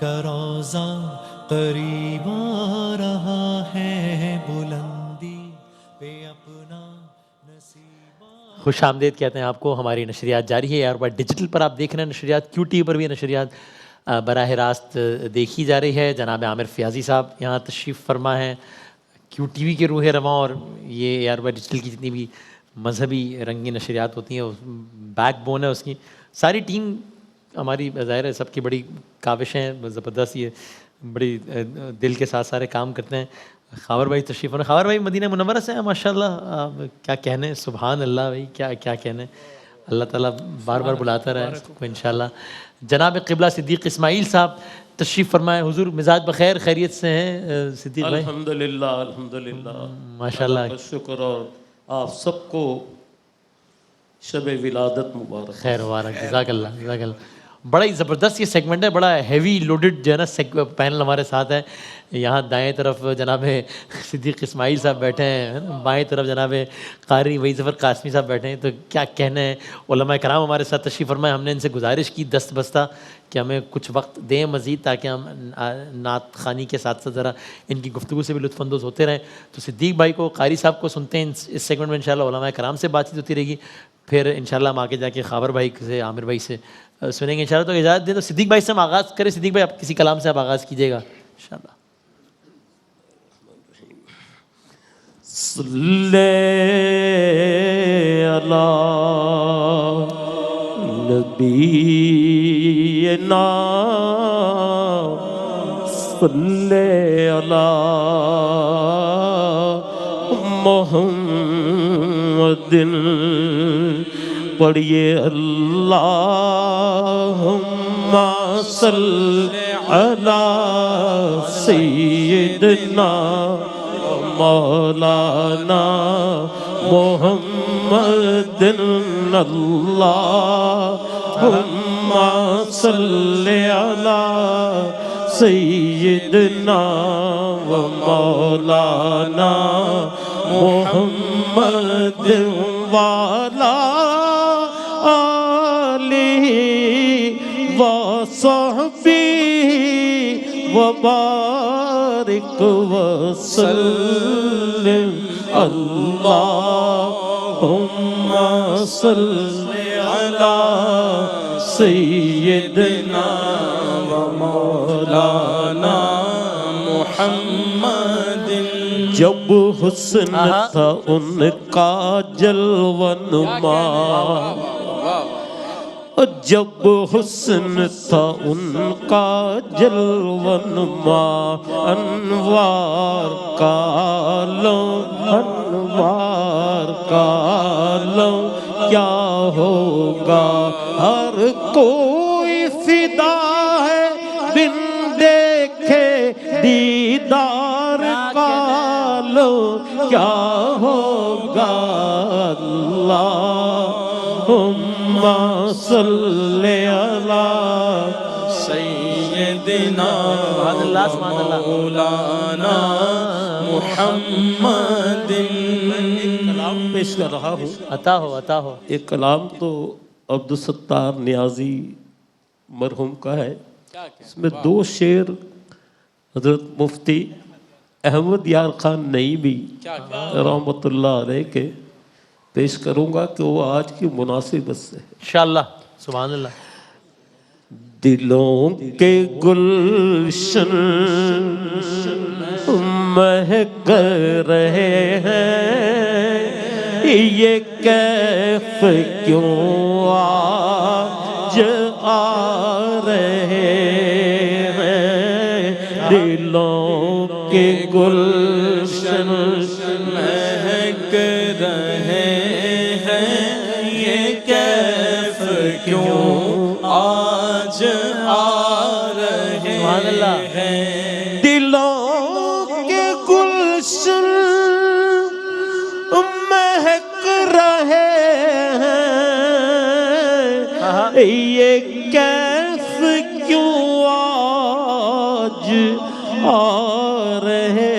کا روزہ قریب آ رہا ہے، بلندی پہ اپنا نصیب خوش آمدید کہتے ہیں آپ کو. ہماری نشریات جاری ہے اور بار ڈیجیٹل پر آپ دیکھ رہے ہیں نشریات، کیو ٹی وی پر بھی نشریات براہ راست دیکھی جا رہی ہے. جناب عامر فیاضی صاحب یہاں تشریف فرما ہیں، کیو ٹی وی کے روح رواں، اور یہ ایئر بائی ڈیجیٹل کی جتنی بھی مذہبی رنگین نشریات ہوتی ہیں بیک بون ہے اس کی. ساری ٹیم ہماری ظاہر ہے سب کی بڑی کاوشیں زبردست، یہ بڑی دل کے ساتھ سارے کام کرتے ہیں. خاور بھائی تشریف فرما. خاور بھائی مدینہ منورہ سے ہیں ماشاء اللہ، کیا کہنے، سبحان اللہ بھائی، کیا کہنے. اللہ تعالیٰ بار بار بلاتا رہے اس کو انشاءاللہ. جناب قبلہ صدیق اسماعیل صاحب تشریف فرمائے. حضور مزاج بخیر، خیریت سے ہیں صدیق بھائی؟ الحمدللہ الحمدللہ، ماشاءاللہ. اللہ کا شکر، اور آپ سب کو شب ولادت مبارک. خیر مبارک، جزاک اللہ جزاک اللہ. بڑا ہی زبردست یہ سیگمنٹ ہے، بڑا ہیوی لوڈڈ جو ہے نا پینل ہمارے ساتھ ہے. یہاں دائیں طرف جناب صدیق اسماعیل صاحب بیٹھے ہیں، بائیں طرف جناب قاری وحید ظفر قاسمی صاحب بیٹھے ہیں. تو کیا کہنے ہیں، علماء کرام ہمارے ساتھ تشریف فرمائے. ہم نے ان سے گزارش کی دست بستہ کہ ہمیں کچھ وقت دیں مزید، تاکہ ہم نعت خوانی کے ساتھ ساتھ ذرا ان کی گفتگو سے بھی لطف اندوز ہوتے رہیں. تو صدیق بھائی کو، قاری صاحب کو سنتے ہیں اس سیگمنٹ میں. انشاءاللہ علماء کرام سے بات چیت ہوتی رہے گی، پھر انشاءاللہ ہم آگے جا کے خاور بھائی سے، عامر بھائی سے سنیں گے انشاءاللہ. تو اجازت دیں تو صدیق بھائی سے ہم آغاز کریں. صدیق بھائی آپ کسی کلام سے آپ آغاز کیجیے گا انشاءاللہ. صلی علی نبینا، صلی علی محمد، پڑھیے اللہم صلی علی سیدنا مولانا محمد، اللہم صلی علی سیدنا و مولانا محمد وعلی آلہ و صحبہ وبارک وسلم. اللہم صلی علی سیدنا و مولانا محمد. جب حسن تھا ان کا جلوہ نما، جب حسن تھا ان کا جلوہ نما، انوار کا عالم، انوار کا عالم کیا ہوگا. ہر کوئی فدا ہے بن دیکھے دیدار کا عالم کیا ہوگا. اللہم صلی علی سیدنا مولانا محمد. کلام پیش کر رہا ہوں، عطا ہو عطا ہو. ایک کلام تو عبدالستار نیازی مرحوم کا ہے، اس میں دو شعر حضرت مفتی احمد یار خان نعیمی رحمۃ اللہ علیہ کے پیش کروں گا کہ وہ آج کی مناسبت سے انشاءاللہ. سبحان اللہ. دلوں کے گلشن مہک رہے ہیں، یہ کیف کیوں آج آ رہے ہیں. دلوں کے گلشن مہک رہے ہیں، یہ کیف کیوں آج آ رہے ہیں. دلوں کے گلشن مہک رہے ہیں، یہ کیف کیوں آج آ رہے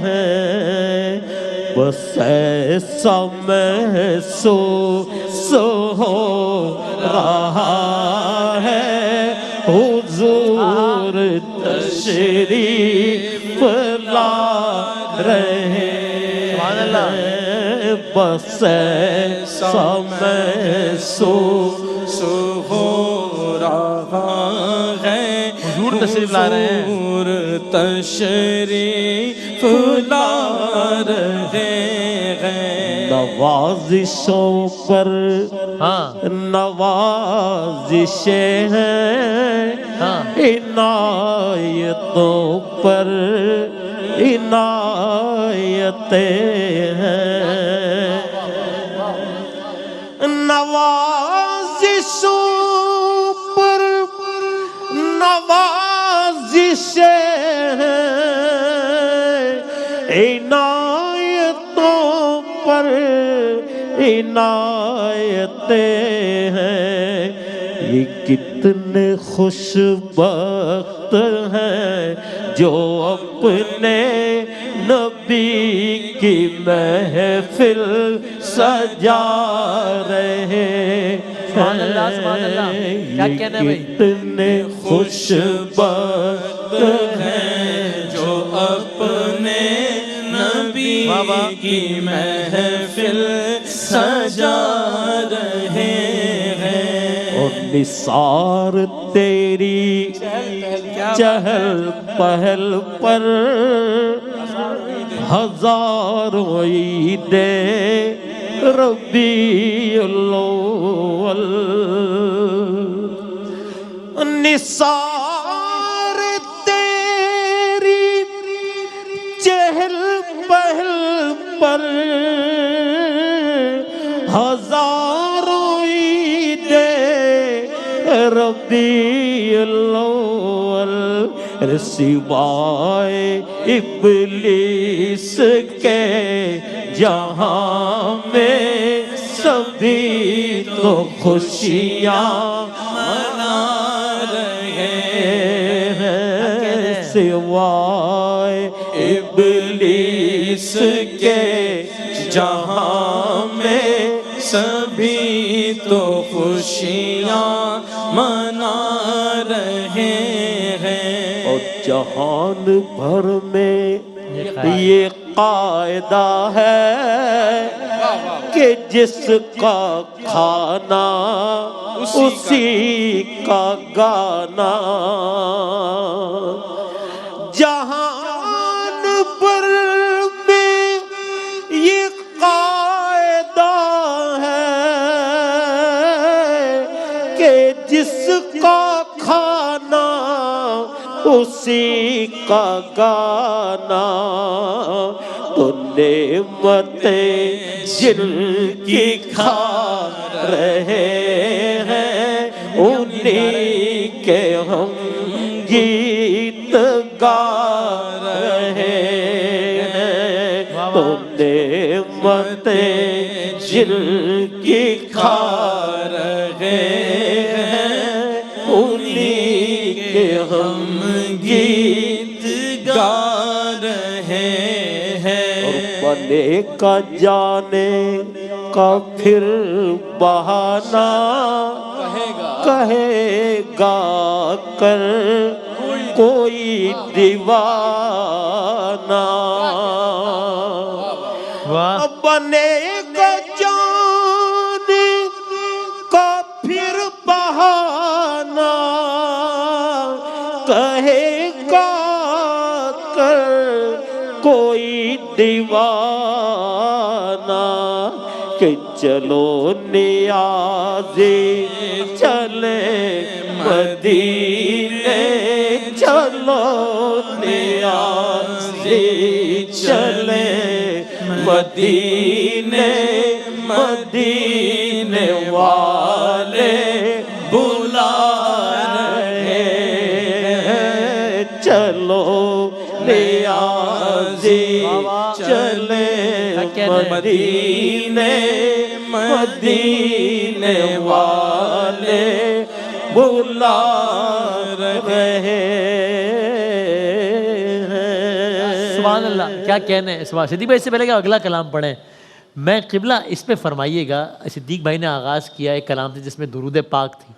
ہیں. بس ایسا محسوس ہو رہا ہے حضور تشریف لا رہے بس ایسا محسوس ہو رہا ہے حضور تشریف لا رہے ہیں حضور تشریف لا رہے ہیں نوازشوں پر ہاں نوازشیں ہیں ہاں عنایتوں پر عنایتیں ہیں نوازشوں پر نوازشیں ہیں عنایتوں پر عنایتیں ہیں یہ کتنے خوش بخت ہیں جو اپنے نبی کی محفل سجا رہے سبحان اللہ سبحان اللہ کیا کہنا ہے بھائی کتنے خوش بخت ہیں جو اپنے نبی کی محفل سجا رہے ہیں اور نثار تیری چہل پہل پر ہزاروں عیدیں ربیع الاول نثار تیری چہل پہل پر ہزاروں عیدیں ربیع الاول سوائے ابلیس کے جہاں میں سبھی تو خوشیاں منا رہے ہیں سوائے ابلیس کے جہاں میں سبھی تو خوشیاں منا رہے ہیں اور جہان بھر میں یہ قاعدہ ہے کہ جس کا کھانا اسی کا گانا جہان بھر میں یہ قاعدہ ہے کہ جس کا کھانا اسی کا گانا تو نعمتیں جن کی کھا رہے ہیں انہیں کے ہم گیت گا رہے ہیں تو نعمتیں جن کی کھا رہے ہیں انہیں کے ہم گیت گا رہے ہیں اور بنے کا جانے کا پھر بہانہ کہے گا کر کوئی دیوانہ بنے کا جانے کا پھر بہانہ کہے گا کر کوئی دیوانہ کہ چلو نیازی چلے مدینے چلو نیازی چلے مدینے مدینے والے بلا رہے ہیں چلو نیازی چلے مدینے مدینے والے بلا رہے ہیں سبحان اللہ کیا کہنا ہے صدیق بھائی سے پہلے کہ اگلا کلام پڑھیں میں قبلہ اس پہ فرمائیے گا صدیق بھائی نے آغاز کیا ایک کلام تھا جس میں درود پاک تھی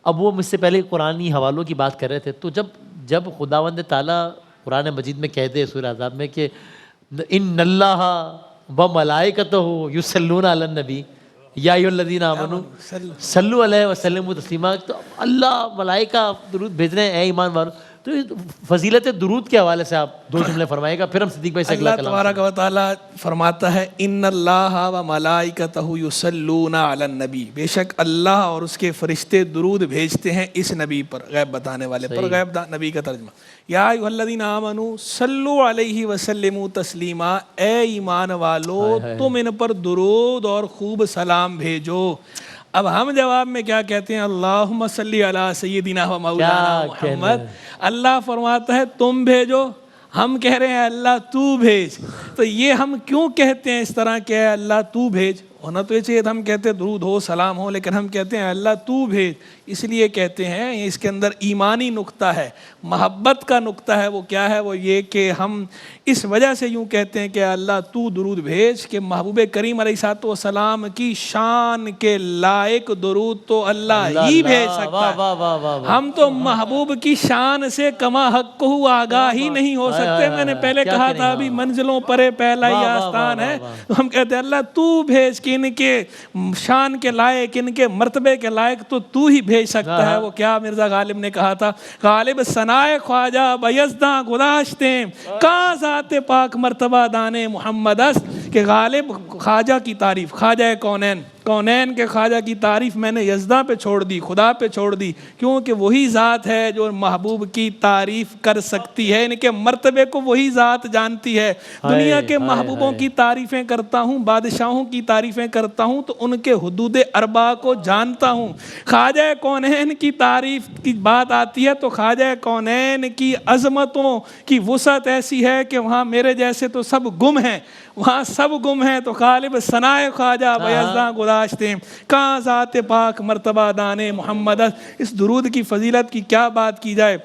اب وہ مجھ سے پہلے قرآنی حوالوں کی بات کر رہے تھے تو جب جب خداوند تعالیٰ قرآن مجید میں کہتے ہیں سورہ احزاب میں کہ ان اللہ و ملائکتہ یصلون علی النبی یا ایھا الذین آمنوا صلوا علیہ وسلموا تسلیما، تو اللہ ملائکہ درود بھیج رہے ہیں اے ایمان والو. تو فضیلت درود کے حوالے سے آپ 2 جملے فرمائے گا، پھر ہم صدیق بھائی سے اگلا اللہ کلام. تبارک و تعالیٰ فرماتا ہے ان اللہ و ملائکتہ یصلون علی النبی، بے شک اللہ اور اس کے فرشتے درود بھیجتے ہیں اس نبی پر، غیب بتانے والے پر. غیب نبی کا ترجمہ یا ایھا الذین آمنوا صلوا علیہ وسلموا تسلیما، اے ایمان والو تم ان پر درود اور خوب سلام بھیجو. اب ہم جواب میں کیا کہتے ہیں؟ اللہم صلی علی سیدنا و مولانا محمد. اللہ فرماتا ہے تم بھیجو، ہم کہہ رہے ہیں اللہ تو بھیج. تو یہ ہم کیوں کہتے ہیں اس طرح کہ اے اللہ تو بھیج؟ ہونا تو یہ چاہیے تھا ہم کہتے درود ہو سلام ہو، لیکن ہم کہتے ہیں اللہ تو بھیج. اس لیے کہتے ہیں اس کے اندر ایمانی نقطہ ہے، محبت کا نقطہ ہے. وہ کیا ہے؟ وہ یہ کہ ہم اس وجہ سے یوں کہتے ہیں کہ اللہ تو درود بھیج کہ محبوب کریم علیہ الصلوۃ والسلام کی شان کے لائق درود تو اللہ ہی بھیج سکتا ہے. ہم تو محبوب کی شان سے کما حق کو آگاہ ہی نہیں ہو سکتے. میں نے پہلے کہا تھا ابھی منزلوں پرے پہلا ہی آستان ہے. ہم کہتے ہیں اللہ تو بھیج کہ ان کے شان کے لائق، ان کے مرتبے کے لائق تو ہی بھیج سکتا ہے. وہ کیا مرزا غالب نے کہا تھا، غالب ثنائے خواجہ بیزداں گذاشتے کا ذات پاک مرتبہ دانے محمد است، کہ غالب خواجہ کی تعریف، خواجہ کونین کے خواجہ کی تعریف میں نے یزداں پہ چھوڑ دی، خدا پہ چھوڑ دی، کیونکہ وہی ذات ہے جو محبوب کی تعریف کر سکتی ہے. ان کے مرتبے کو وہی ذات جانتی ہے. دنیا کے محبوبوں کی تعریفیں کرتا ہوں، بادشاہوں کی تعریفیں کرتا ہوں تو ان کے حدود اربع کو جانتا ہوں. خواجہ کونین کی تعریف کی بات آتی ہے تو خواجہ کونین کی عظمتوں کی وسعت ایسی ہے کہ وہاں میرے جیسے تو سب گم ہیں، وہاں سب گم ہیں. تو غالب ثنائے خواجہ بیزداں گذاشتے کہاں ذات پاک مرتبہ دانے محمد. اس درود کی فضیلت کی کیا بات کی جائے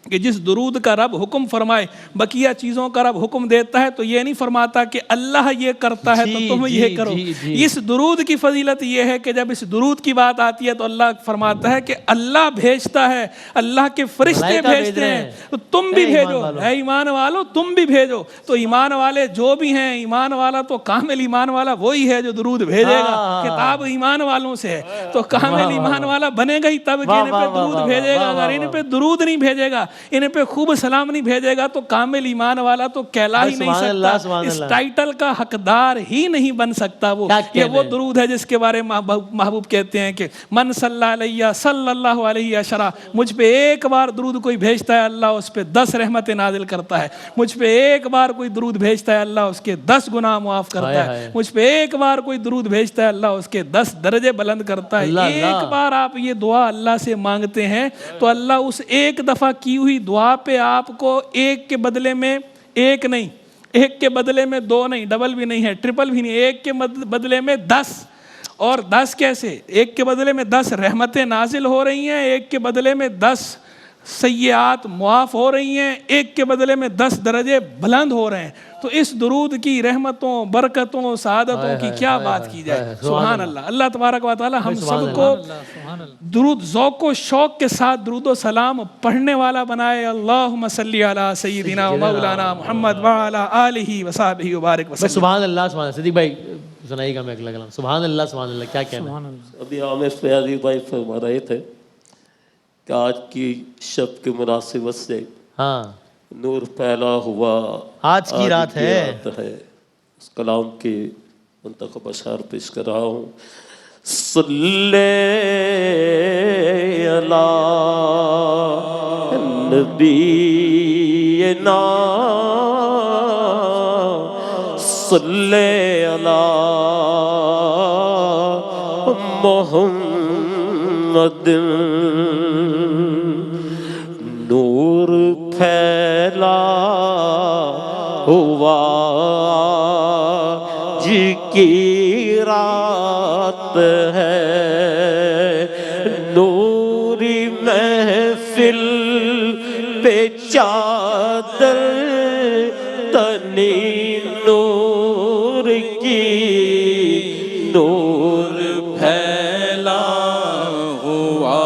کہ جس درود کا رب حکم فرمائے، بقیہ چیزوں کا رب حکم دیتا ہے تو یہ نہیں فرماتا کہ اللہ یہ کرتا ہے تو تم یہ کرو. اس درود کی فضیلت یہ ہے کہ جب اس درود کی بات آتی ہے تو اللہ فرماتا ہے کہ اللہ بھیجتا ہے، اللہ کے فرشتے بھیجتے ہیں تو تم بھی بھیجو. اے ایمان والو تم بھی بھیجو. تو ایمان والے جو بھی ہیں، ایمان والا تو کامل ایمان والا وہی ہے جو درود بھیجے گا. کتاب ایمان والوں سے ہے تو کامل ایمان والا بنے گا ہی تب کہ ان پہ درود بھیجے گا. اگر ان پہ درود نہیں بھیجے گا، ان پہ خوب سلام نہیں بھیجے گا تو کامل ایمان والا تو کہلا ہی نہیں سکتا، اس ٹائٹل کا حقدار ہی نہیں بن سکتا. وہ درود ہے جس کے بارے میں محبوب کہتے ہیں کہ من صلی علیہ صلی اللہ علیہ عشرہ، مجھ پہ ایک بار درود کوئی بھیجتا ہے اللہ اس پہ 10 رحمتیں نازل کرتا ہے. مجھ پہ ایک بار کوئی درود بھیجتا ہے اللہ اس کے 10 گناہ معاف کرتا ہے. مجھ پہ ایک بار کوئی درود بھیجتا ہے اللہ اس کے 10 درجے بلند کرتا ہے. ایک بار آپ یہ دعا اللہ سے مانگتے ہیں تو اللہ اس ایک دفعہ کی ہوئی دعا پہ آپ کو ایک کے بدلے میں ایک نہیں، ایک کے بدلے میں 2 نہیں، ڈبل بھی نہیں ہے، ٹرپل بھی نہیں، ایک کے بدلے میں 10. اور 10 کیسے؟ ایک کے بدلے میں 10 رحمتیں نازل ہو رہی ہیں، ایک کے بدلے میں 10 سیئات معاف ہو رہی ہیں، ایک کے بدلے میں 10 درجے بلند ہو رہے ہیں. تو اس درود کی رحمتوں، برکتوں، سعادتوں کی کیا بات کی جائے. سبحان اللہ. اللہ تبارک و تعالی ہم سب کو درود ذوق و شوق کے ساتھ درود و سلام پڑھنے والا بنائے. اللہم صلی علی سیدنا و مولانا محمد وعلی آلہ وصحبہ وبارک وسلم. سبحان اللہ سبحان اللہ. صدیق بھائی سنائیے گا میں اگلا کلام. سبحان اللہ سبحان اللہ. کیا کہنا ہے؟ ابھی عامر فیاضی بھائی فرما رہے تھے کہ آج کی شب کی مناسبت سے ہاں نور پھیلا ہوا آج کی رات ہے. اس کلام کی منتخب اشعار پیش کر رہا ہوں. صلی علی نبینا صلی علی محمد. نور پھیلا ہوا جی کی رات ہے، نوری محفل پہ چادر تنی نور کی، نور پھیلا ہوا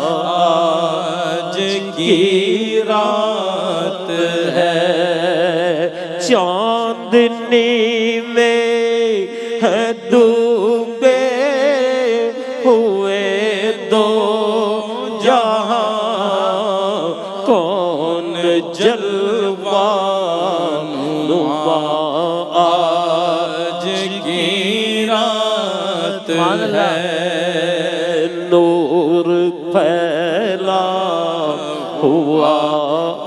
آج کی رات ہے چاندنی میں ہے ڈوبے ہوئے دو جہاں کون جلوہ نما آج کی رات ہے نور پھیلا ہوا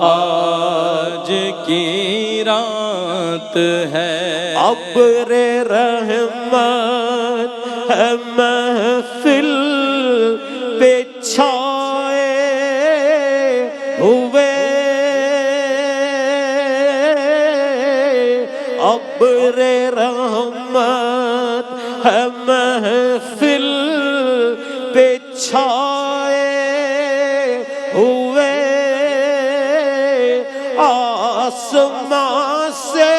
آج کی رات ہے ابر رحمت ہے محفل پہ چھائے ہوئے ابر رحمت ہے محفل پہ چھائے ہوئے آسمان سے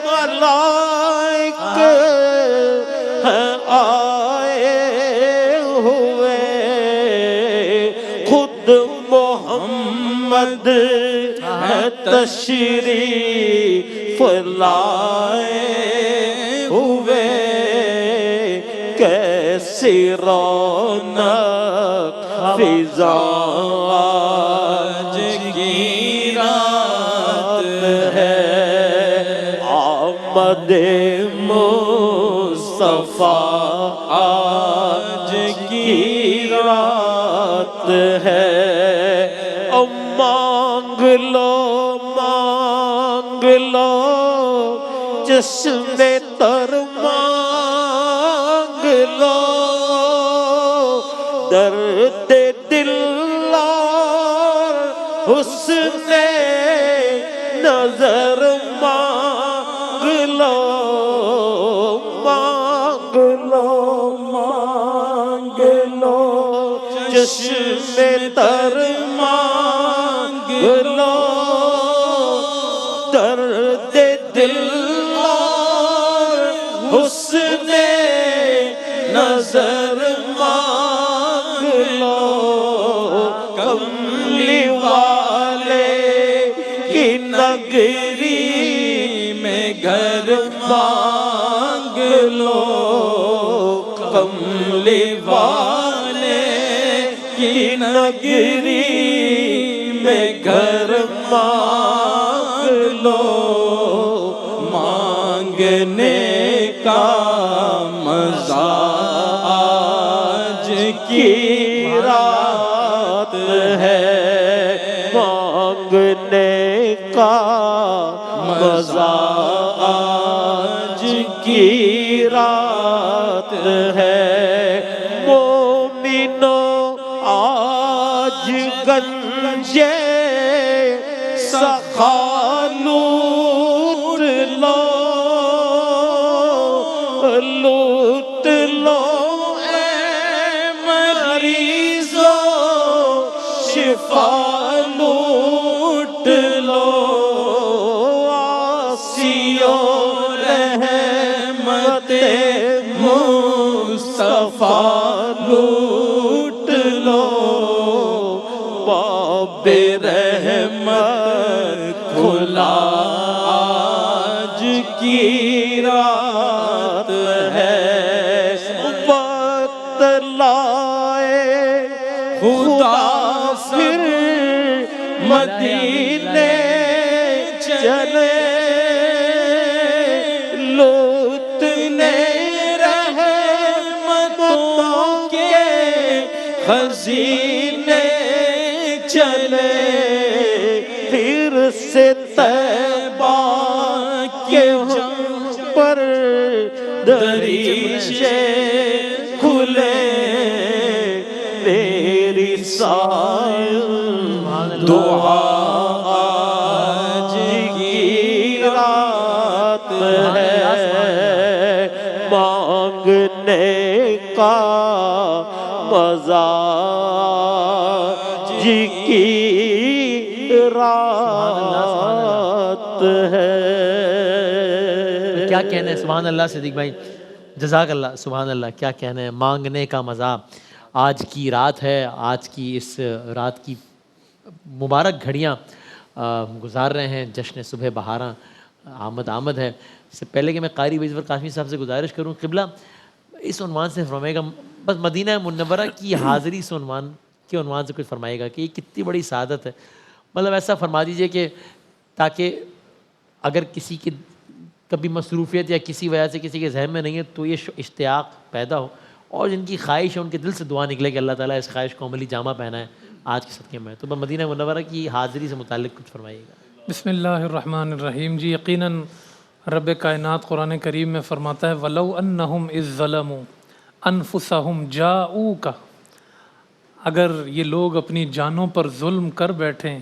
ملائک ہیں آئے ہوئے خود محمد ہے تشریف لائے ہوئے کیسی رونق فضا آج کی رات ہے آمد مصطفیٰ آج کی رات ہے مانگ لو جشن تر مانگ لو درد دل اور حسن نظر مانگ لو مانگ لو مانگ لو جشن تر مانگ لو درد دل اور حسن نظر مانگ لو کملی والے کی نگری میں گھر مانگ لو کملی والے کی نگری میں گھر مانگ لو مانگنے کا مزہ آج کی رات ہے مانگنے کا مزہ آج کی رات ہے مومنوں آج گنجے سخا لوٹ لو اے مریضوں شفا لوٹ لو آسیوں رحمت مصطفیٰ لوٹ لو باب رحمت کھلا آج کی رات ہے وقت لائے خدا پھر مدینے چلے لوٹنے رحمتوں کے خزینے چلے پھر سے طیبہ کے جنگ پر دریچے کھلے میری سائل دعا آج کی رات ہے مانگنے کا مزہ جی کی رات ہے کیا کہنا ہے سبحان اللہ صدیق بھائی جزاک اللہ سبحان اللہ کیا کہنا ہے مانگنے کا مزہ آج کی رات ہے آج کی اس رات کی مبارک گھڑیاں گزار رہے ہیں. جشن صبح بہاراں آمد ہے. اس سے پہلے کہ میں قاری ویزور قاسمی صاحب سے گزارش کروں، قبلہ اس عنوان سے فرمائے گا، بس مدینہ منورہ کی حاضری اس عنوان کے عنوان سے کچھ فرمائے گا کہ یہ کتنی بڑی سعادت ہے. مطلب ایسا فرما دیجئے کہ تاکہ اگر کسی کی کبھی مصروفیت یا کسی وجہ سے کسی کے ذہن میں نہیں ہے تو یہ اشتیاق پیدا ہو، اور جن کی خواہش ہے ان کے دل سے دعا نکلے کہ اللہ تعالیٰ اس خواہش کو عملی جامہ پہنائے آج کے صدقے میں. تو مدینہ منورہ کی حاضری سے متعلق کچھ فرمائیے گا. بسم اللہ الرحمن الرحیم. جی یقیناً رب کائنات قرآن کریم میں فرماتا ہے وَلَوْ أَنَّهُمْ إِذْ ظَلَمُوا أَنفُسَهُمْ جَاءُوكَ، اگر یہ لوگ اپنی جانوں پر ظلم کر بیٹھیں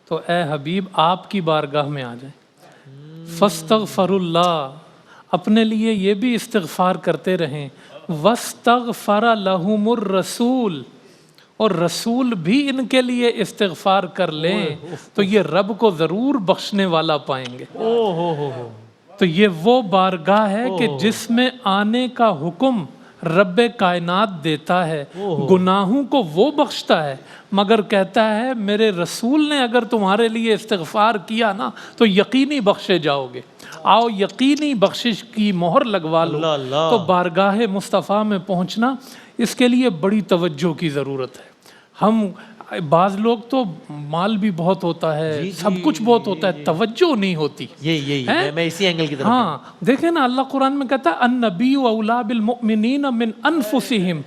تو اے حبیب آپ کی بارگاہ میں آ جائیں. فَاسْتَغْفَرُوا اللَّهَ، اپنے لیے یہ بھی استغفار کرتے رہیں. وَاسْتَغْفَرَ لَهُمُ الرَّسُولُ، اور رسول بھی ان کے لیے استغفار کر لیں تو یہ رب کو ضرور بخشنے والا پائیں گے. تو یہ وہ بارگاہ ہے کہ جس میں آنے کا حکم رب کائنات دیتا ہے. گناہوں کو وہ بخشتا ہے مگر کہتا ہے میرے رسول نے اگر تمہارے لیے استغفار کیا نا تو یقینی بخشے جاؤ گے. آؤ یقینی بخشش کی مہر لگوا لو. تو بارگاہ مصطفیٰ میں پہنچنا اس کے لیے بڑی توجہ کی ضرورت ہے. ہم بعض لوگ تو مال بھی بہت ہوتا ہے، سب کچھ بہت ہوتا ہے، توجہ نہیں ہوتی. یہی میں اسی اینگل کی طرف. ہاں دیکھیں نا اللہ قرآن میں کہتا ہے النبی اولیٰ بالمؤمنین من انفسہم،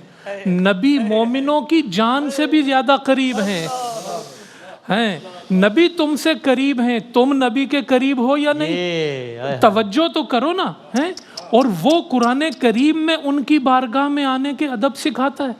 نبی مومنوں کی جان سے بھی زیادہ قریب ہیں. نبی تم سے قریب ہیں، تم نبی کے قریب ہو یا نہیں؟ توجہ تو کرو نا. اور وہ قرآن کریم میں ان کی بارگاہ میں آنے کے ادب سکھاتا ہے.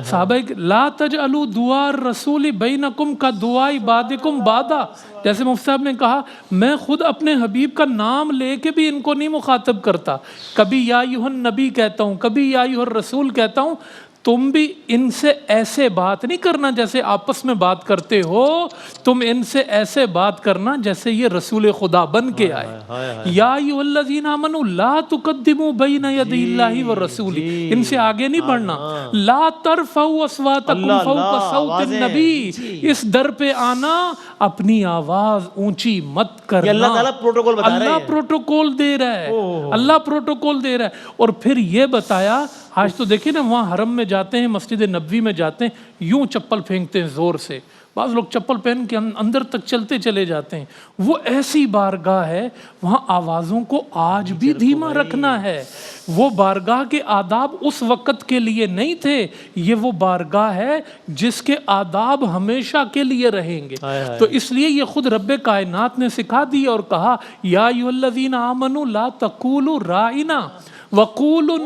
صحابہ لا تجعلوا دعاء الرسول بینکم کا دعاء بعضکم بعضا، جیسے مفتی صاحب نے کہا میں خود اپنے حبیب کا نام لے کے بھی ان کو نہیں مخاطب کرتا. کبھی یا ایھا النبی کہتا ہوں، کبھی یا ایھا الرسول کہتا ہوں. تم بھی ان سے ایسے بات نہیں کرنا جیسے آپس میں بات کرتے ہو، تم ان سے ایسے بات کرنا جیسے یہ رسول خدا بن کے آئے. یا ایھا الذین آمنوا لا تقدموا بین یدی اللہ ورسولہ، ان سے آگے نہیں بڑھنا. لا ترفعوا اصواتکم فوق صوت النبی، اس در پہ آنا اپنی آواز اونچی مت کرنا. اللہ تعالیٰ پروٹوکول بتا رہا ہے، اللہ پروٹوکول دے رہا ہے، اللہ پروٹوکول دے رہا ہے. اور پھر یہ بتایا، آج تو دیکھیں نا وہاں حرم میں جاتے ہیں، مسجد نبوی میں جاتے ہیں، یوں چپل پھینکتے ہیں زور سے. بعض لوگ چپل پہن کے اندر تک چلتے چلے جاتے ہیں. وہ ایسی بارگاہ ہے وہاں آوازوں کو آج بھی دھیما رکھنا ہے. وہ بارگاہ کے آداب اس وقت کے لیے نہیں تھے، یہ وہ بارگاہ ہے جس کے آداب ہمیشہ کے لیے رہیں گے. تو اس لیے یہ خود رب کائنات نے سکھا دی اور کہا یا ایھا الذین آمنوا لا تقولوا رائنا وقولوا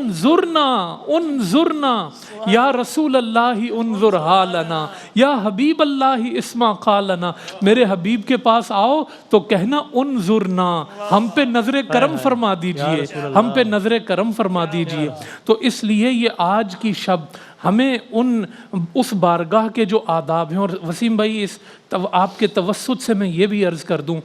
انظرنا یا رسول اللہ انظر حالنا یا حبیب اللہ اسمع قالنا. میرے حبیب کے پاس آؤ تو کہنا انظرنا، ہم پہ نظر کرم فرما دیجئے، ہم پہ نظر کرم فرما دیجئے. تو اس لیے یہ آج کی شب ہمیں اس بارگاہ کے جو آداب ہیں، اور وسیم بھائی آپ کے توسط سے میں یہ بھی عرض کر دوں،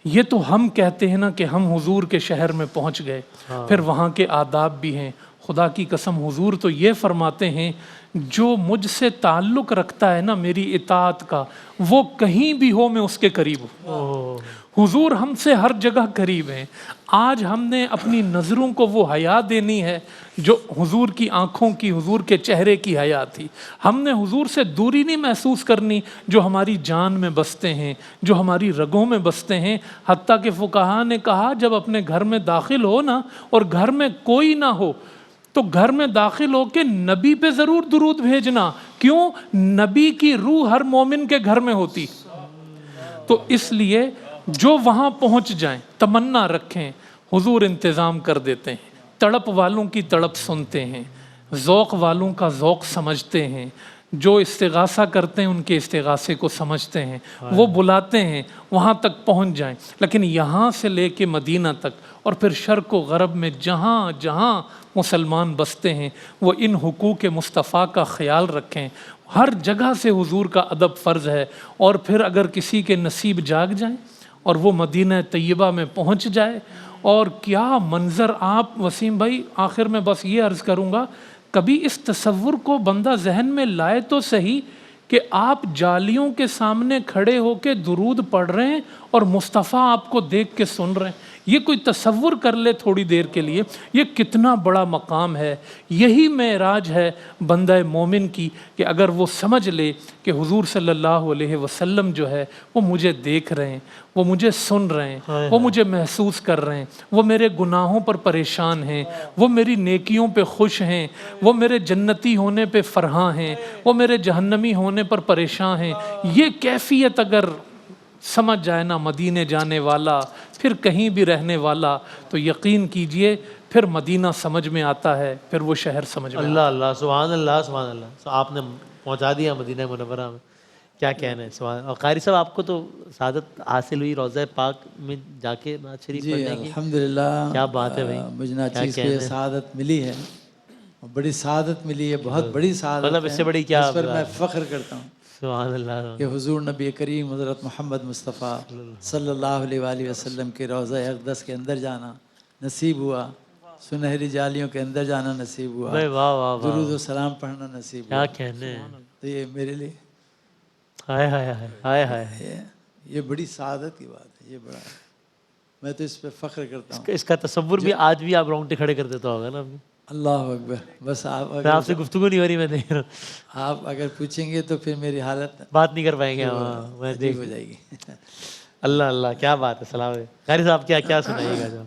یہ تو ہم کہتے ہیں نا کہ ہم حضور کے شہر میں پہنچ گئے، پھر وہاں کے آداب بھی ہیں. خدا کی قسم حضور تو یہ فرماتے ہیں جو مجھ سے تعلق رکھتا ہے نا میری اطاعت کا، وہ کہیں بھی ہو میں اس کے قریب ہوں. حضور ہم سے ہر جگہ قریب ہیں. آج ہم نے اپنی نظروں کو وہ حیا دینی ہے جو حضور کی آنکھوں کی، حضور کے چہرے کی حیا تھی. ہم نے حضور سے دوری نہیں محسوس کرنی جو ہماری جان میں بستے ہیں، جو ہماری رگوں میں بستے ہیں. حتیٰ کہ فقہا نے کہا جب اپنے گھر میں داخل ہو نا اور گھر میں کوئی نہ ہو تو گھر میں داخل ہو کے نبی پہ ضرور درود بھیجنا. کیوں؟ نبی کی روح ہر مومن کے گھر میں ہوتی. تو اس لیے جو وہاں پہنچ جائیں تمنا رکھیں، حضور انتظام کر دیتے ہیں. تڑپ والوں کی تڑپ سنتے ہیں، ذوق والوں کا ذوق سمجھتے ہیں، جو استغاثہ کرتے ہیں ان کے استغاثے کو سمجھتے ہیں، وہ بلاتے ہیں وہاں تک پہنچ جائیں. لیکن یہاں سے لے کے مدینہ تک اور پھر شرق و غرب میں جہاں جہاں مسلمان بستے ہیں وہ ان حقوق مصطفیٰ کا خیال رکھیں. ہر جگہ سے حضور کا ادب فرض ہے. اور پھر اگر کسی کے نصیب جاگ جائیں اور وہ مدینہ طیبہ میں پہنچ جائے، اور کیا منظر. آپ وسیم بھائی آخر میں بس یہ عرض کروں گا، کبھی اس تصور کو بندہ ذہن میں لائے تو صحیح کہ آپ جالیوں کے سامنے کھڑے ہو کے درود پڑھ رہے ہیں اور مصطفیٰ آپ کو دیکھ کے سن رہے ہیں. یہ کوئی تصور کر لے تھوڑی دیر کے لیے یہ کتنا بڑا مقام ہے. یہی معراج ہے بندہ مومن کی کہ اگر وہ سمجھ لے کہ حضور صلی اللہ علیہ وسلم جو ہے وہ مجھے دیکھ رہے ہیں, وہ مجھے سن رہے ہیں, وہ مجھے محسوس کر رہے ہیں, وہ میرے گناہوں پر پریشان ہیں, وہ میری نیکیوں پہ خوش ہیں, وہ میرے جنتی ہونے پہ فرحاں ہیں, وہ میرے جہنمی ہونے پر پریشان ہیں. یہ کیفیت اگر سمجھ جائے نا مدینے جانے والا پھر کہیں بھی رہنے والا تو یقین کیجئے پھر مدینہ سمجھ میں آتا ہے, پھر وہ شہر سمجھ میں آتا ہے. اللہ اللہ سبحان اللہ سبحان اللہ. آپ نے پہنچا دیا مدینہ منورہ میں, کیا کہنا ہے سبحان اللہ. اور قاری صاحب آپ کو تو سعادت حاصل ہوئی روضہ پاک میں جا کے نعت شریف پڑھنے کی, الحمدللہ کیا بات ہے بھائی, مجھے ناچیز پہ سعادت ملی ہے, بڑی سعادت ملی ہے, بہت بڑی سعادت مطلب اس سے بڑی کیا اس پر میں فخر کرتا ہوں سبحان اللہ. کہ حضور نبی کریم حضرت محمد مصطفیٰ صلی اللہ علیہ وآلہ وسلم کے روضہ اقدس کے اندر جانا نصیب ہوا, سنہری جالیوں کے اندر جانا نصیب ہوا, واہ واہ واہ, درود و سلام پڑھنا نصیب کیا ہوا. کہنے ہیں, تو یہ میرے لیے ہائے ہائے ہائے ہائے, یہ بڑی سعادت کی بات ہے, یہ بڑا میں تو اس پہ فخر کرتا ہوں. اس کا تصور بھی آج بھی آپ رونگٹے کھڑے کر دیتا ہوگا نا. اللہ اکبر. بس آپ سے گفتگو نہیں ہو رہی, میں دیکھ رہا ہوں آپ اگر پوچھیں گے تو پھر میری حالت بات نہیں کر پائیں گے. ہاں میں دیکھ ہو جائے گی. اللہ اللہ کیا بات ہے. سلام ہے قاری صاحب, کیا کیا سنائیے گا جو.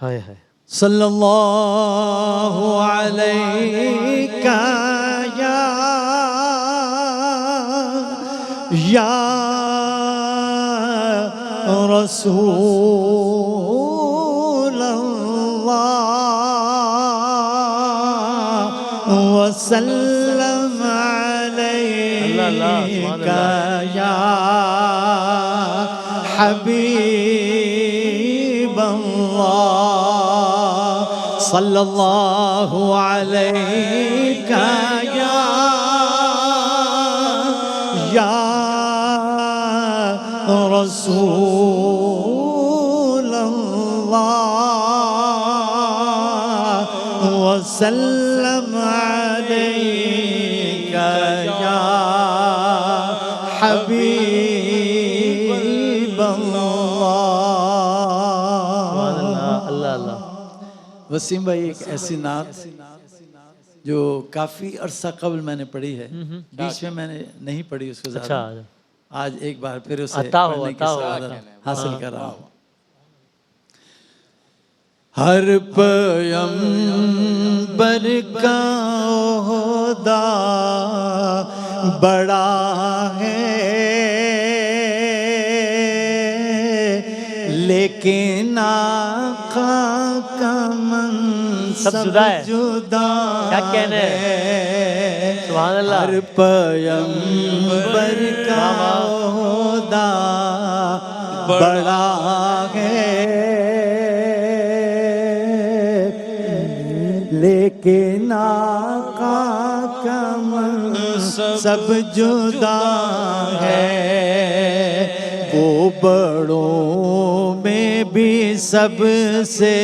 ہائے ہائے. صلی اللہ علیہ یا رسول اللہ وسلم علیک یا حبیب اللہ صلی اللہ علیک یا رسول اللہ وسلم علیک یا حبیب اللہ. اللہ اللہ. وسیم بھائی ایک ایسی نعت جو کافی عرصہ قبل میں نے پڑھی ہے, بیچ میں نے نہیں پڑھی اس کو زیادہ, اچھا آج ایک بار پھر اسے عطا ہو, پڑھنے کی عطا ہو. سعادت حاصل کر رہا ہوں. ہر پیغمبر کا عہدہ بڑا ہے لیکن آقا کا منصب جدا ہے. جدا کیا کہنے ہیں, سبحان اللہ. ہر پیغمبر کا عہدہ بڑا ہے لیکن آقا کا منصب جدا ہے. وہ بڑوں میں بھی سب سے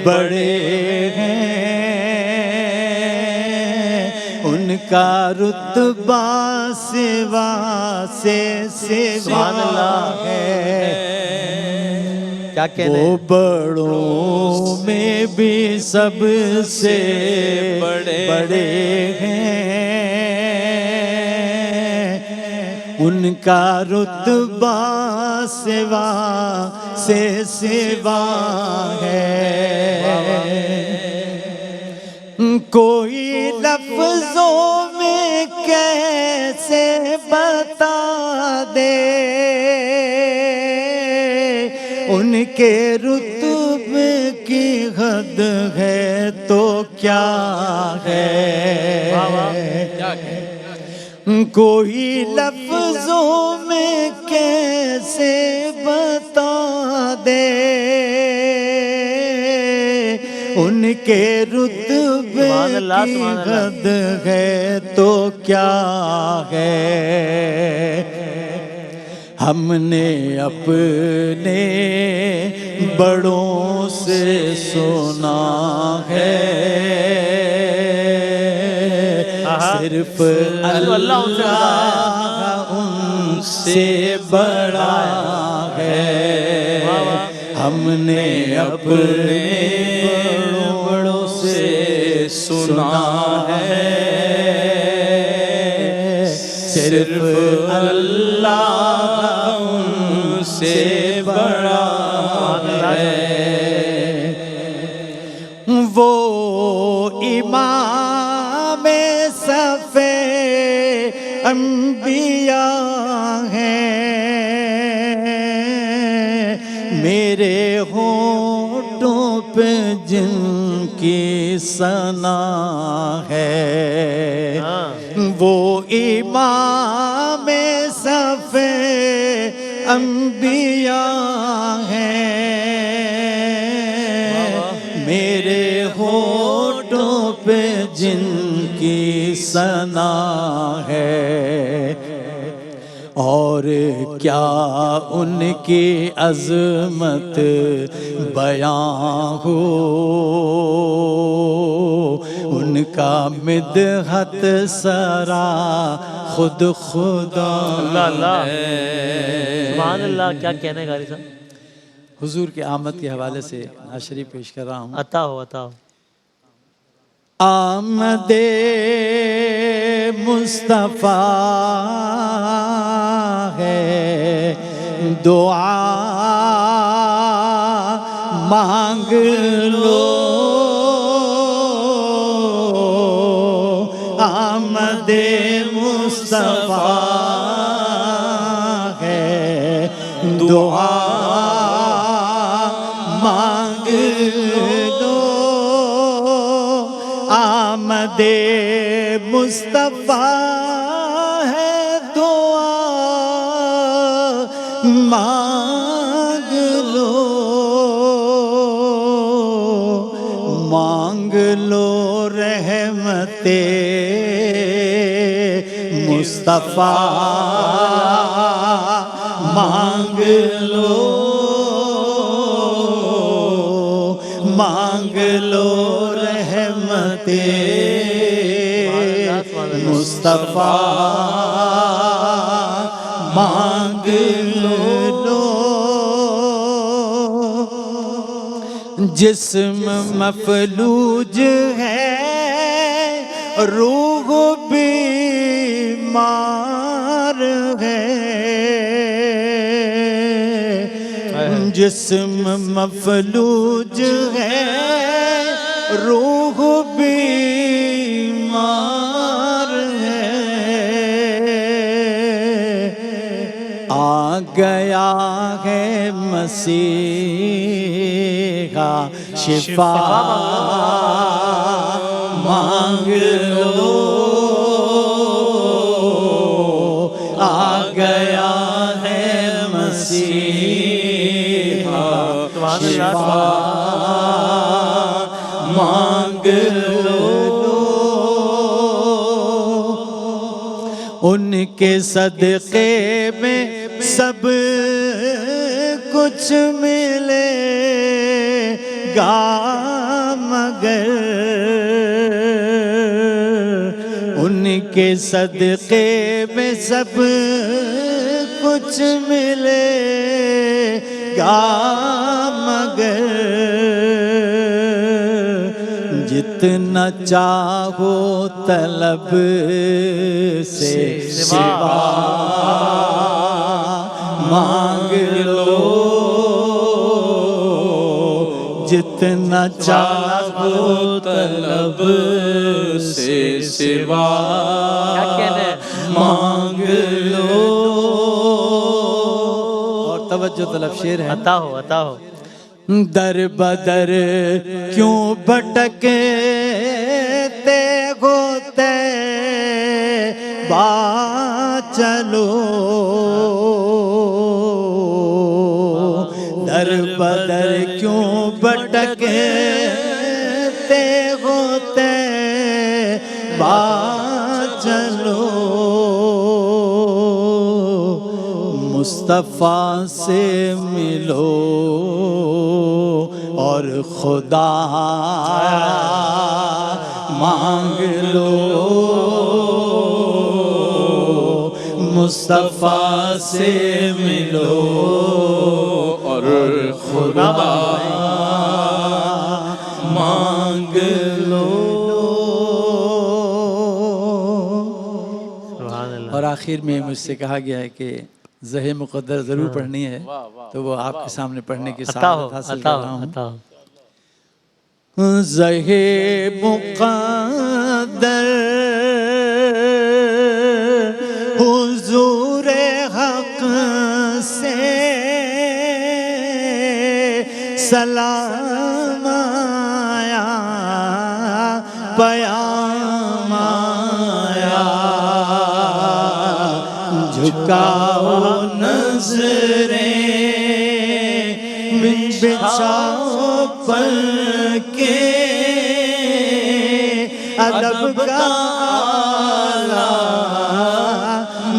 بڑے ہیں, ان کا رتبہ سوا سے سوا ہے. کیا کہنے وہ بڑوں میں بھی سب سے بڑے ہیں, ان کا رتبہ سوا سے سوا ہے. کوئی لفظوں میں کیسے بتا دے ان کے رتبے کی حد ہے تو کیا ہے. کوئی لفظوں میں کیسے بتا دے ان کے رتبے کی حد ہے تو کیا ہے. ہم نے اپنے بڑوں سے سنا ہے صرف اللہ ان سے بڑا ہے، ہم نے اپنے بڑوں سے سنا ہے، صرف اللہ ان سے بڑا ہے۔ وہ امام صف انبیاء ہیں، میرے ہونٹوں پہ جن کی ثنا ہے، وہ امام صف انبیاء ہیں، میرے ہونٹوں پہ جن کی ثنا ہے، اور کیا ان کی عظمت بیان ہو، ان کا مدحت سرا خود خدا ہے۔ سبحان اللہ، کیا کہنے گا غاری صاحب؟ حضور کی آمد کے حوالے سے ناشری پیش کر رہا ہوں۔ عطا ہو، عطا ہو۔ آمد مصطفیٰ ہے، دعا مانگ لو، آمد مصطفیٰ ہے، دعا مانگ لو، آمد مصطفیٰ ہے، دعا مانگ لو، مانگ لو رحمت مصطفیٰ، مانگ لو، مانگ لو رحمت مصطفیٰ، مانگ لو، جسم مفلوج ہے، روح بیمار ہے، جسم مفلوج ہے، روح بیمار ہے، آ گیا ہے مسیحا شفا مانگ لو، آ گیا ہے مسیحا شفا مانگ لو، ان کے صدقے میں سب کچھ ملے گا، مگر ان کے صدقے میں سب کچھ ملے گا، مگر جتنا چاہو طلب سے سوا مانگ لو، جتنا چاہو طلب سے سوا مانگ لو، اور توجہ طلب شعر ہے، عطا ہو، عطا ہو۔ در بدر کیوں بھٹکتے ہوتے با چلو، در بدر کیوں بھٹکتے ہوتے با چلو، مصطفیٰ سے ملو اور خدا مانگ لو، مصطفیٰ سے ملو اور خدا مانگ لو. سبحان اللہ. اور آخر میں مجھ سے کہا گیا ہے کہ زہ مقدر ضرور پڑھنی ہے، تو وہ آپ کے سامنے پڑھنے کی عطا ہو سعادت حاصل کر عطا رہا ہو ہوں. عطا ہو. زہ مقدر حضور حق سے سلام آیا، پیام آیا، جھکاؤ نظریں بچھاؤ پر کے، ادب کا اعلیٰ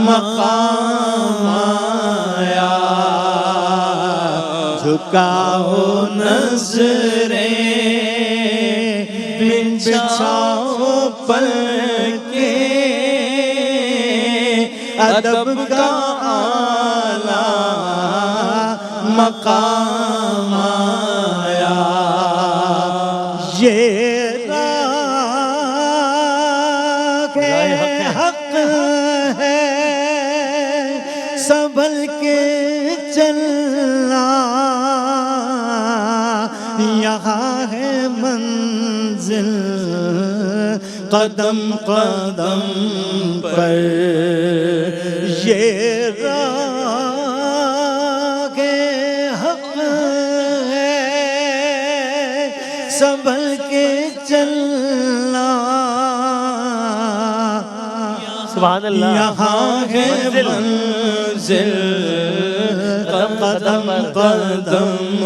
مقام آیا، جھکاؤ نظریں بچھاؤ پر کے، ادب کا اعلیٰ مقام آیا. یہ راہ حق ہے، سنبھل کے چلنا، یہاں ہے منزل قدم قدم پر. یہ راہ حق ہے، سنبھل کے چلنا، سبحان اللہ. یہاں ہے منزل قدم قدم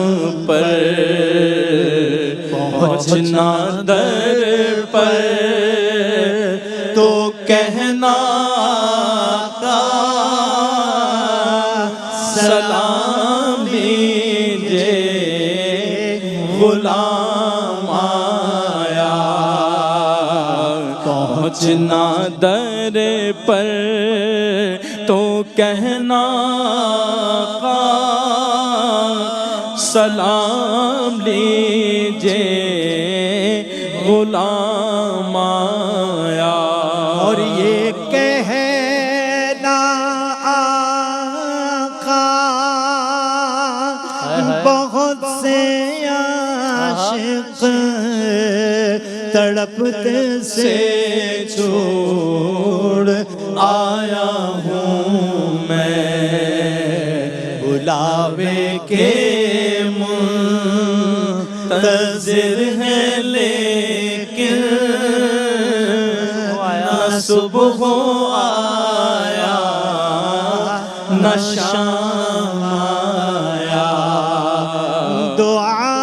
پر. پہنچنا در پر تو کہنا کا سلام لیجے، غلام آیا. پہنچنا در پر تو کہنا کا سلام لیجے، غلام آیا. اور یہ کہنا آقا بہت سے عاشق تڑپتے سے چھوڑ آیا ہوں میں، بلاوے کے منتظر ہے لیکن نہ صبح آیا نہ شام آیا. دعا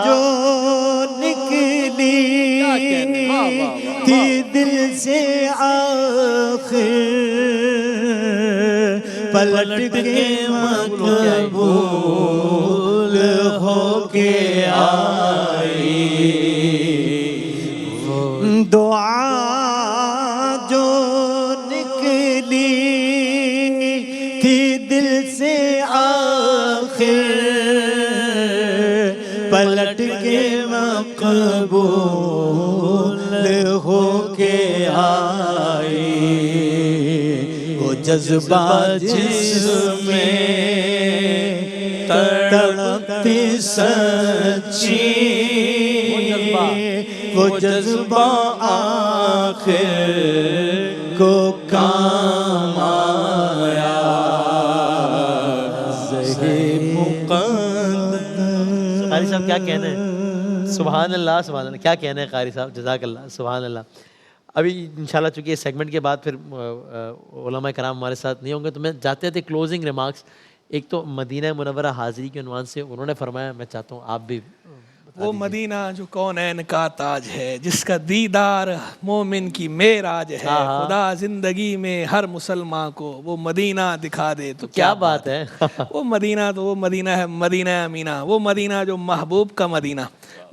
جو نکلی تھی دل سے آخر، پلٹ کے مقبول ہو کے آئی. دعا جو نکلی تھی دل سے آخر، پلٹ کے مقبول ہو کے آئی. وہ جذبہ جس میں تڑپتی سچی، وہ جذبہ آخر کو کام آیا. قاری صاحب کیا کہنا ہے؟ سبحان اللہ سبحان اللہ. کیا کہنا ہے قاری صاحب؟ جزاک اللہ. سبحان اللہ. ابھی انشاءاللہ چونکہ اس سیگمنٹ کے بعد پھر علماء کرام ہمارے ساتھ نہیں ہوں گے، تو میں جاتے تھے کلوزنگ ریمارکس. ایک تو مدینہ منورہ حاضری کے عنوان سے انہوں نے فرمایا، میں چاہتا ہوں آپ بھی وہ مدینہ جو کونین کا تاج ہے، جس کا دیدار مومن کی معراج ہے. خدا زندگی میں ہر مسلمان کو وہ مدینہ دکھا دے تو کیا بات ہے. وہ مدینہ تو وہ مدینہ ہے، مدینہ امینہ، وہ مدینہ جو محبوب کا مدینہ.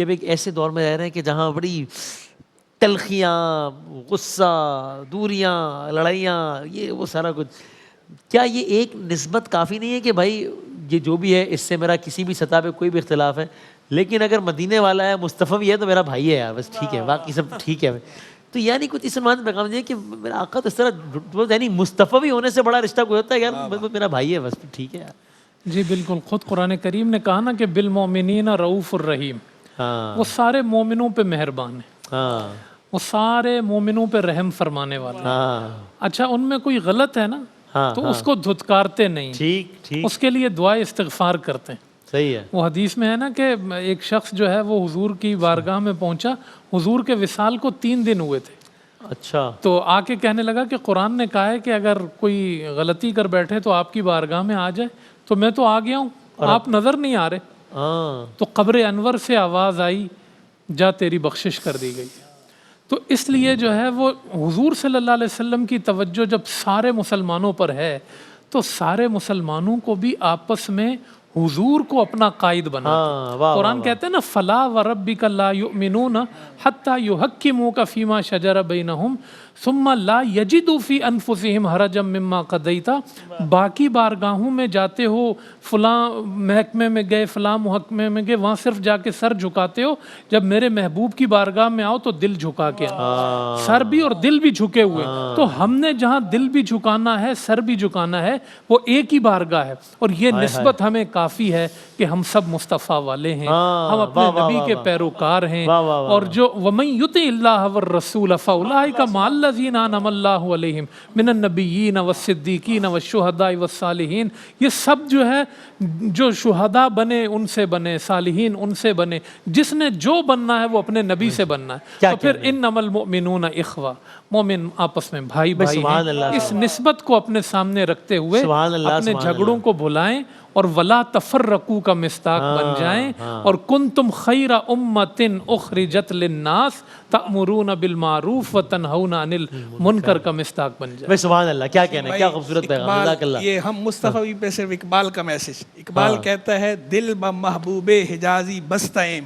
کہ اب ایک ایسے دور میں رہ رہے ہیں کہ جہاں بڑی تلخیاں، غصہ، دوریاں، لڑائیاں، یہ وہ سارا کچھ، کیا یہ ایک نسبت کافی نہیں ہے کہ بھائی یہ جو بھی ہے اس سے میرا کسی بھی سطح پہ کوئی بھی اختلاف ہے، لیکن اگر مدینے والا ہے، مصطفی ہے تو میرا بھائی ہے یار، بس ٹھیک ہے، باقی سب ٹھیک ہے. تو یعنی کچھ اس مان پیغام دیا کہ میرا آقا تو اس طرح، یعنی مصطفی ہونے سے بڑا رشتہ کوئی ہوتا ہے یار، میرا بھائی ہے بس ٹھیک ہے یار. جی بالکل، خود قرآن کریم نے کہا نا کہ بالمومنین رؤوف الرحیم، ہاں وہ سارے مومنوں پہ مہربان ہیں، ہاں وہ سارے مومنوں پہ رحم فرمانے والے ہیں. ہاں اچھا ان میں کوئی غلط ہے نا ہاں تو اس کو دھتکارتے نہیں، ٹھیک ٹھیک، اس کے لیے دعائے استغفار کرتے ہیں. صحیح ہے. وہ حدیث میں ہے نا کہ ایک شخص جو ہے وہ حضور کی بارگاہ میں پہنچا، حضور کے وصال کو 3 دن ہوئے تھے، اچھا تو آ کے کہنے لگا کہ قرآن نے کہا ہے کہ اگر کوئی غلطی کر بیٹھے تو آپ کی بارگاہ میں آ جائے، تو میں تو آ گیا ہوں، آپ نظر نہیں آ رہے. ہاں تو قبر انور سے آواز آئی، جا تیری بخشش کر دی گئی. تو اس لیے جو ہے وہ حضور صلی اللہ علیہ وسلم کی توجہ جب سارے مسلمانوں پر ہے تو سارے مسلمانوں کو بھی آپس میں حضور کو اپنا قائد بنا. ہاں واہ قرآن کہتے ہیں نا فلا وربک لا یؤمنون حتی یحکموک فیما شجر بینہم ثم لا یجدوا فی انفسہم حرجا مما قضیت. باقی بارگاہوں میں جاتے ہو، فلاں محکمے میں گئے، فلاں محکمے میں گئے، وہاں صرف جا کے سر جھکاتے ہو، جب میرے محبوب کی بارگاہ میں آؤ تو دل جھکا کے آؤ، سر بھی اور دل بھی جھکے ہوئے. تو ہم نے جہاں دل بھی جھکانا ہے، سر بھی جھکانا ہے، وہ ایک ہی بارگاہ ہے. اور یہ نسبت ہمیں کافی ہے کہ ہم سب مصطفیٰ والے ہیں، ہم اپنے نبی کے پیروکار ہیں. اور جو وَمَن يُطِعِ اللَّهَ وَالرَّسُولَ فَأُولَٰئِكَ مَعَ الَّذِينَ أَنْعَمَ اللَّهُ عَلَيْهِم مِّنَ النَّبِيِّينَ وَالصِّدِّيقِينَ وَالشُّهَدَاءِ وَالصَّالِحِينَ. یہ سب جو ہے، جو شہداء بنے ان سے بنے، صالحین ان سے بنے، جس نے جو بننا ہے وہ اپنے نبی سے بننا ہے. تو پھر انما المؤمنون اخوہ، مومن آپس میں بھائی بھائی ہیں. اس نسبت کو اپنے سامنے رکھتے ہوئے اپنے جھگڑوں کو بھلائیں اور ولا تفرقوا کا مصداق بن جائیں. اور کنتم خیر امۃ اخرجت للناس تأمرون بالمعروف وتنہون عن المنکر کا مصداق بن جائیں. سبحان اللہ، کیا کہنا ہے، کیا خوبصورت پیغام، جزاک اللہ. یہ ہم مصطفی پہ صرف اقبال کا میسج. اقبال کہتا ہے دل با محبوب حجازی بستائیں،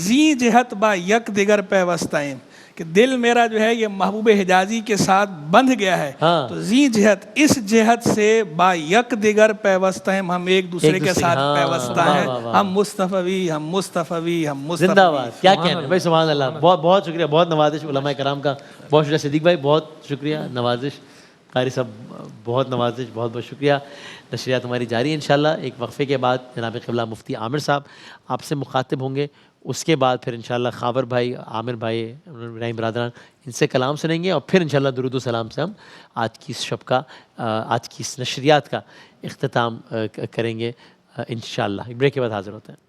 زی جہت با یک دیگر پیوستائیں. کہ دل میرا جو ہے یہ محبوب حجازی کے ساتھ بندھ گیا ہے، تو زی جہت، اس جہت سے با یک دیگر پیوستہ ہیں، ہم ایک دوسرے کے ساتھ پیوستہ ہیں. ہم مصطفی، ہم مصطفی، ہم مصطفی. زندہ باد. کیا کہنا ہے بھائی، سبحان اللہ. بہت بہت شکریہ، بہت نوازش علماء کرام کا. بہت شکریہ صدیق بھائی، بہت شکریہ، نوازش قاری صاحب، بہت نوازش، بہت بہت شکریہ. نشریات ہماری جاری ہے انشاءاللہ. ایک وقفے کے بعد جناب قبلہ مفتی عامر صاحب آپ سے مخاطب ہوں گے. اس کے بعد پھر انشاءاللہ خاور بھائی، عامر بھائی، ابراہیم برادران، ان سے کلام سنیں گے، اور پھر انشاءاللہ درود و سلام سے ہم آج کی اس شب کا، آج کی اس نشریات کا اختتام کریں گے انشاءاللہ. ایک بریک کے بعد حاضر ہوتے ہیں.